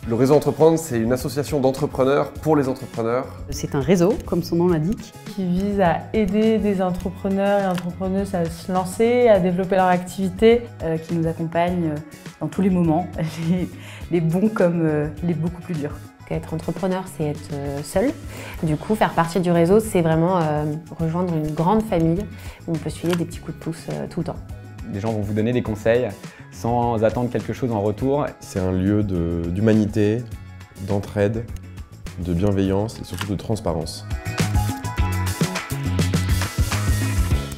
Le réseau Entreprendre, c'est une association d'entrepreneurs pour les entrepreneurs. C'est un réseau, comme son nom l'indique, qui vise à aider des entrepreneurs et entrepreneuses à se lancer, à développer leur activité. Qui nous accompagne dans tous les moments, les bons comme les beaucoup plus durs. Être entrepreneur, c'est être seul. Du coup, faire partie du réseau, c'est vraiment rejoindre une grande famille où on peut se filer des petits coups de pouce tout le temps. Les gens vont vous donner des conseils sans attendre quelque chose en retour. C'est un lieu d'humanité, d'entraide, de bienveillance et surtout de transparence.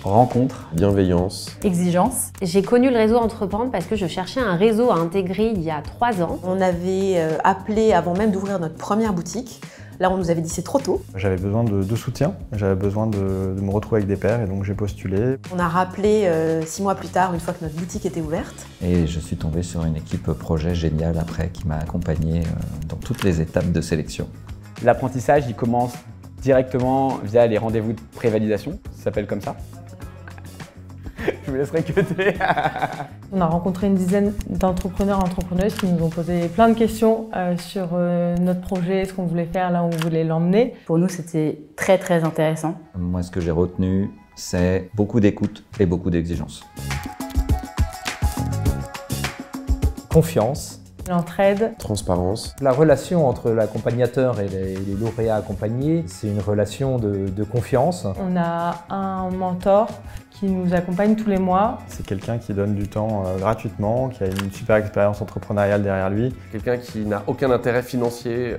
Rencontre. Bienveillance. Exigence. J'ai connu le réseau Entreprendre parce que je cherchais un réseau à intégrer il y a 3 ans. On avait appelé avant même d'ouvrir notre première boutique. Là, on nous avait dit c'est trop tôt. J'avais besoin de soutien, j'avais besoin de me retrouver avec des pairs et donc j'ai postulé. On a rappelé 6 mois plus tard, une fois que notre boutique était ouverte. Et je suis tombé sur une équipe projet géniale après qui m'a accompagné dans toutes les étapes de sélection. L'apprentissage, il commence directement via les rendez-vous de prévalidation, ça s'appelle comme ça. Je vous laisserai cuter. On a rencontré une dizaine d'entrepreneurs et entrepreneuses qui nous ont posé plein de questions sur notre projet, ce qu'on voulait faire, là où on voulait l'emmener. Pour nous, c'était très très intéressant. Moi, ce que j'ai retenu, c'est beaucoup d'écoute et beaucoup d'exigence. Confiance. L'entraide. Transparence. La relation entre l'accompagnateur et les lauréats accompagnés, c'est une relation de confiance. On a un mentor qui nous accompagne tous les mois. C'est quelqu'un qui donne du temps gratuitement, qui a une super expérience entrepreneuriale derrière lui. Quelqu'un qui n'a aucun intérêt financier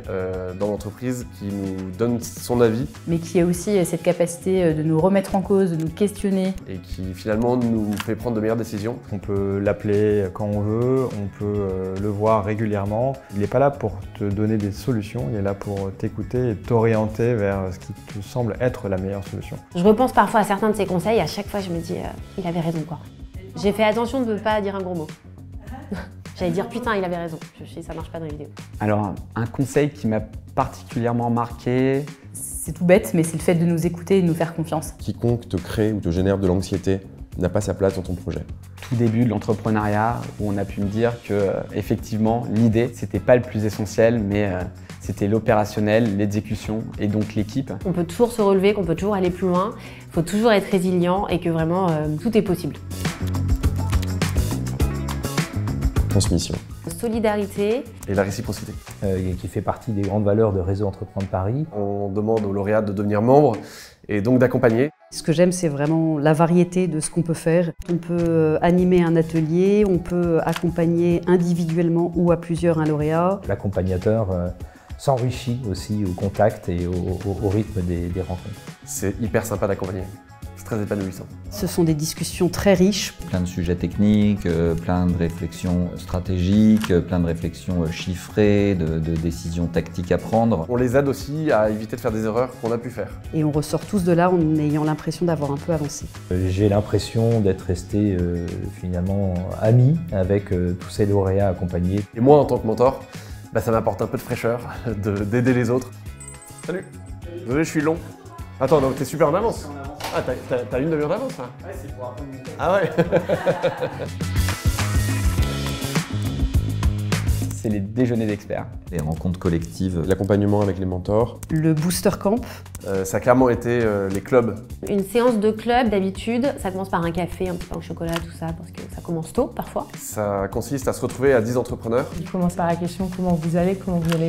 dans l'entreprise, qui nous donne son avis. Mais qui a aussi cette capacité de nous remettre en cause, de nous questionner. Et qui finalement nous fait prendre de meilleures décisions. On peut l'appeler quand on veut, on peut le voir régulièrement. Il n'est pas là pour te donner des solutions, il est là pour t'écouter et t'orienter vers ce qui te semble être la meilleure solution. Je repense parfois à certains de ses conseils, à chaque fois je me dis il avait raison quoi. J'ai fait attention de ne pas dire un gros mot. J'allais dire putain il avait raison, je sais ça marche pas dans les vidéos. Alors un conseil qui m'a particulièrement marqué. C'est tout bête mais c'est le fait de nous écouter et de nous faire confiance. Quiconque te crée ou te génère de l'anxiété n'a pas sa place dans ton projet. Tout début de l'entrepreneuriat où on a pu me dire que effectivement l'idée c'était pas le plus essentiel mais c'était l'opérationnel, l'exécution et donc l'équipe. On peut toujours se relever, qu'on peut toujours aller plus loin, il faut toujours être résilient et que vraiment tout est possible. Transmission. Solidarité. Et la réciprocité. Qui fait partie des grandes valeurs de Réseau Entreprendre Paris. On demande aux lauréats de devenir membres et donc d'accompagner. Ce que j'aime, c'est vraiment la variété de ce qu'on peut faire. On peut animer un atelier, on peut accompagner individuellement ou à plusieurs un lauréat. L'accompagnateur s'enrichit aussi au contact et au rythme des rencontres. C'est hyper sympa d'accompagner, c'est très épanouissant. Ce sont des discussions très riches. Plein de sujets techniques, plein de réflexions stratégiques, plein de réflexions chiffrées, de décisions tactiques à prendre. On les aide aussi à éviter de faire des erreurs qu'on a pu faire. Et on ressort tous de là en ayant l'impression d'avoir un peu avancé. J'ai l'impression d'être resté finalement ami avec tous ces lauréats accompagnés. Et moi en tant que mentor, ça m'apporte un peu de fraîcheur d'aider les autres. Salut. Désolé, je suis long. Attends, donc t'es super en avance. Ah, t'as une demi-heure d'avance là. Ouais, c'est pour un peu. Ah ouais. C'est les déjeuners d'experts. Les rencontres collectives. L'accompagnement avec les mentors. Le Booster Camp. Ça a clairement été les clubs. Une séance de club, d'habitude, ça commence par un café, un petit pain au chocolat, tout ça, parce que ça commence tôt parfois. Ça consiste à se retrouver à 10 entrepreneurs. Il commence par la question comment vous allez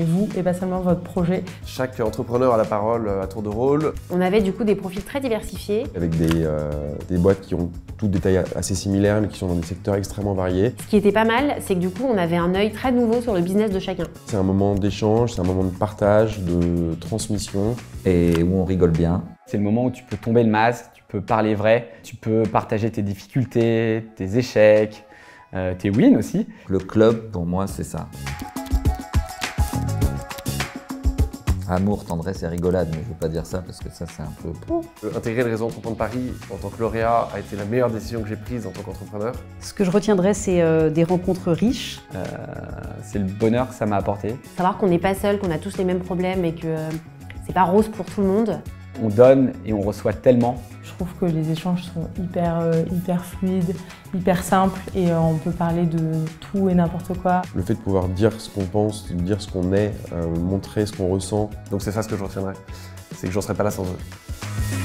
vous, et pas seulement votre projet. Chaque entrepreneur a la parole à tour de rôle. On avait du coup des profils très diversifiés. Avec des boîtes qui ont toutes des tailles assez similaires mais qui sont dans des secteurs extrêmement variés. Ce qui était pas mal, c'est que du coup on avait un œil très nouveau sur le business de chacun. C'est un moment d'échange, c'est un moment de partage, de transmission. Et où on rigole bien. C'est le moment où tu peux tomber le masque, tu peux parler vrai, tu peux partager tes difficultés, tes échecs, tes wins aussi. Le club, pour moi, c'est ça. Amour, tendresse et rigolade, mais je ne veux pas dire ça parce que ça, c'est un peu... Intégrer le réseau Entreprendre Paris en tant que lauréat a été la meilleure décision que j'ai prise en tant qu'entrepreneur. Ce que je retiendrai, c'est des rencontres riches. C'est le bonheur que ça m'a apporté. Savoir qu'on n'est pas seul, qu'on a tous les mêmes problèmes et que c'est pas rose pour tout le monde. On donne et on reçoit tellement. Je trouve que les échanges sont hyper fluides, hyper simples et on peut parler de tout et n'importe quoi. Le fait de pouvoir dire ce qu'on pense, dire ce qu'on est, montrer ce qu'on ressent. Donc c'est ça ce que je retiendrai, c'est que j'en serais pas là sans eux.